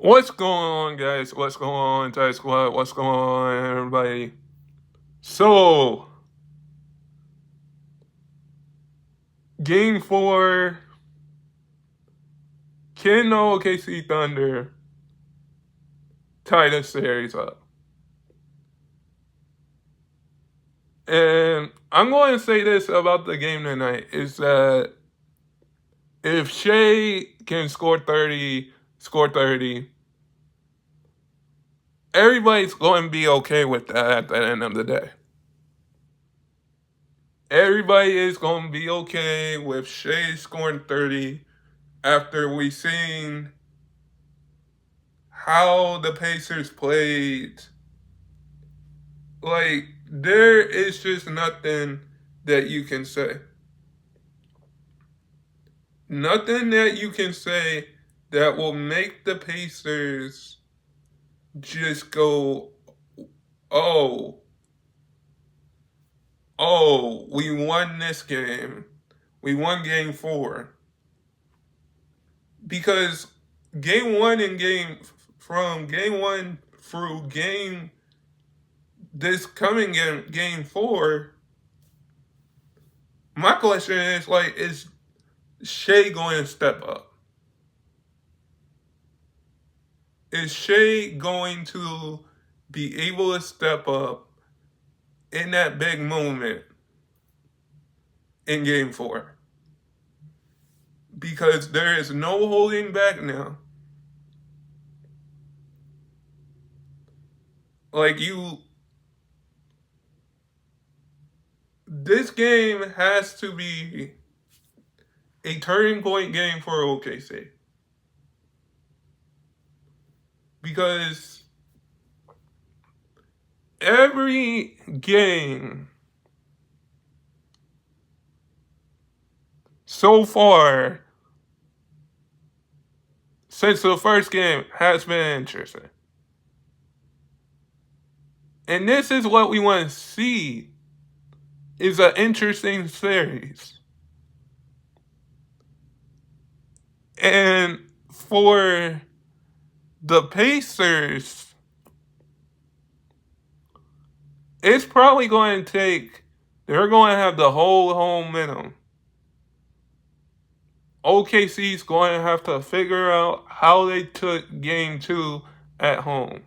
What's going on, guys? What's going on, Thai Squad? What's going on, everybody? So, Game 4, can OKC Thunder tie the series up? And I'm going to say this about the game tonight, is that if Shea can score 30, everybody's going to be okay with that at the end of the day. Everybody is going to be okay with Shea scoring 30 after we seen how the Pacers played. Like, there is just nothing that you can say. Nothing that you can say that will make the Pacers just go, oh, we won this game. We won game 4. Because from game 1 through this coming game 4, my question is, is Shea going to step up? Is Shea going to be able to step up in that big moment in game 4? Because there is no holding back now. This game has to be a turning point game for OKC. Because every game so far since the first game has been interesting. And this is what we want to see, is an interesting series. And for the Pacers, it's probably going to take, they're going to have the whole momentum. OKC's going to have to figure out how they took game 2 at home.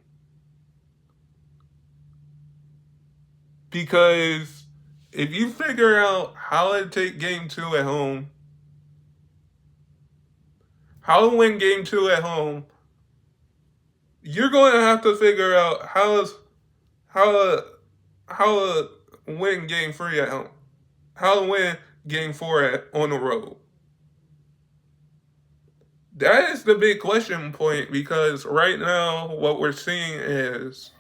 Because if you figure out how to take game 2 at home, how to win game 2 at home, you're going to have to figure out how to win game 3 at home, how to win game 4 on the road. That is the big question point, because right now what we're seeing is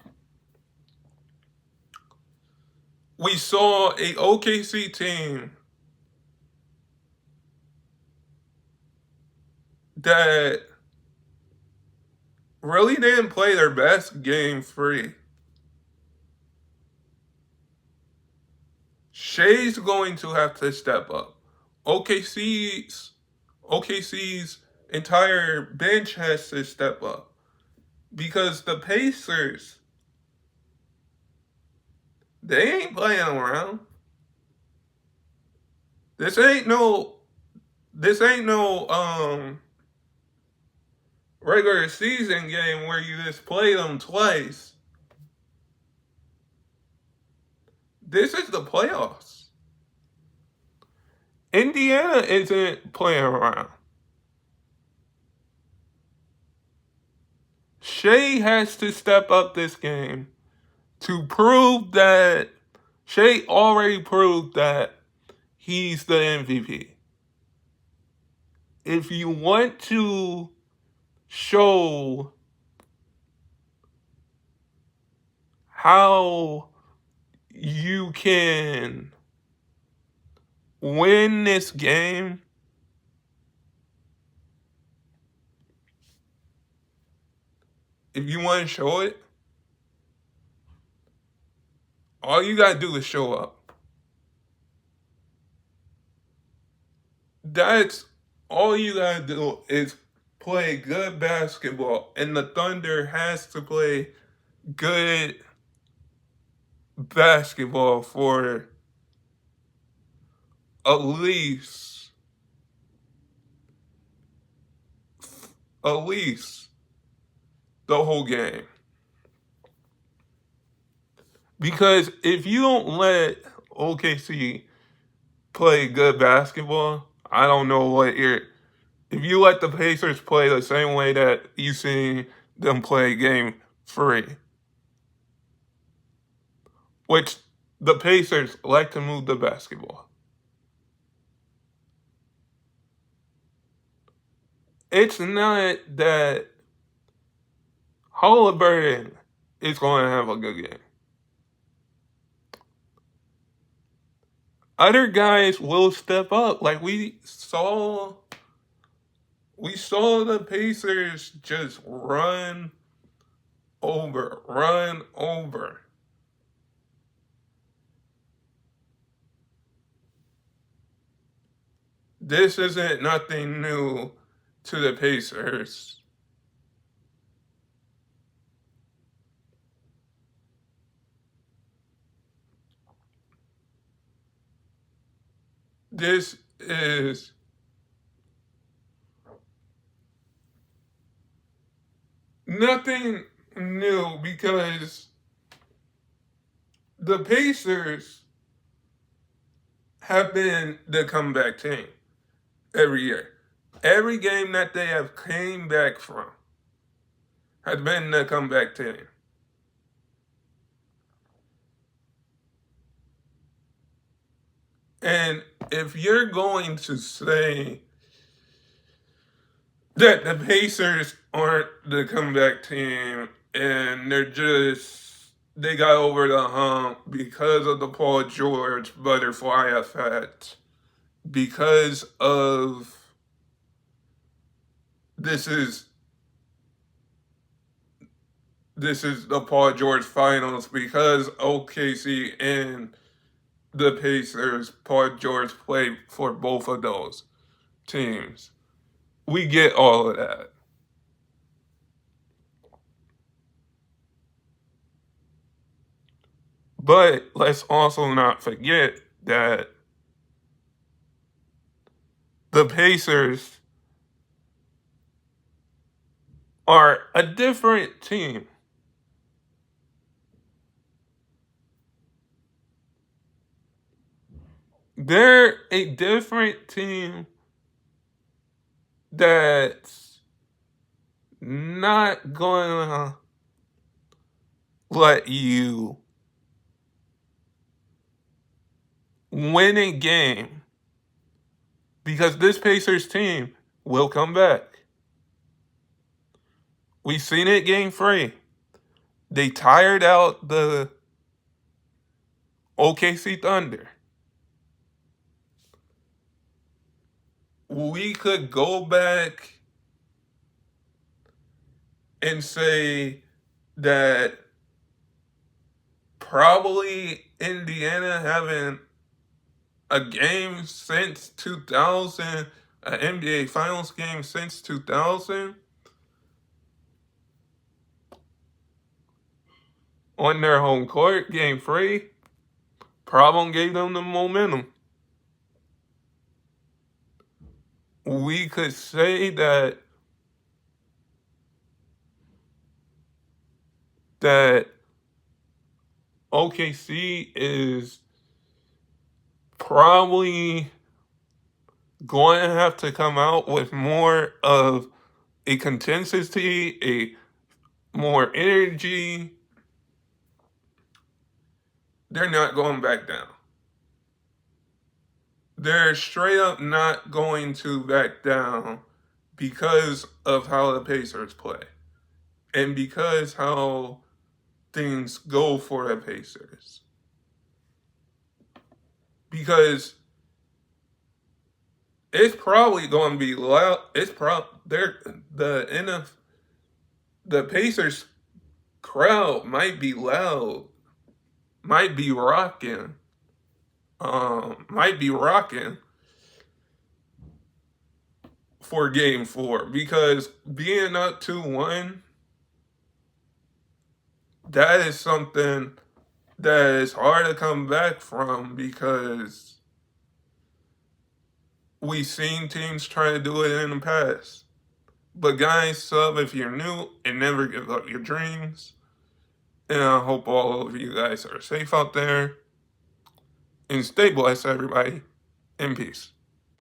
we saw a OKC team that really didn't play their best game 3. Shea's going to have to step up. OKC's entire bench has to step up. Because the Pacers, they ain't playing around. This ain't no regular season game where you just play them twice. This is the playoffs. Indiana isn't playing around. Shea has to step up this game to prove that Shea already proved that he's the MVP. If you want to show how you can win this game, if you want to show it, all you gotta do is show up. That's all you gotta do, is play good basketball, and the Thunder has to play good basketball for at least at least the whole game. Because if you don't let OKC play good basketball, I don't know what you're. If you let the Pacers play the same way that you see them play game 3, which the Pacers like to move the basketball. It's not that Halliburton is going to have a good game. Other guys will step up. Like we saw the Pacers just run over. This isn't nothing new to the Pacers. This is nothing new because the Pacers have been the comeback team every year. Every game that they have came back from has been the comeback team. And if you're going to say that the Pacers aren't the comeback team and they got over the hump because of the Paul George butterfly effect, because of this is the Paul George finals, because OKC and the Pacers, Paul George played for both of those teams. We get all of that. But let's also not forget that the Pacers are a different team. They're a different team that's not gonna let you win a game, because this Pacers team will come back. We've seen it game 3. They tired out the OKC Thunder. We could go back and say that probably Indiana having a game since 2000, an NBA Finals game since 2000, on their home court, game 3, probably gave them the momentum. We could say that OKC is probably going to have to come out with more of a consistency, a more energy. They're not going back down. They're straight up not going to back down because of how the Pacers play and because how things go for the Pacers. Because it's probably going to be loud. The Pacers crowd might be loud, might be rocking for game 4, because being up 2-1, that is something that is hard to come back from, because we've seen teams try to do it in the past. But guys, sub if you're new, and never give up your dreams. And I hope all of you guys are safe out there. And stay blessed, everybody. In peace.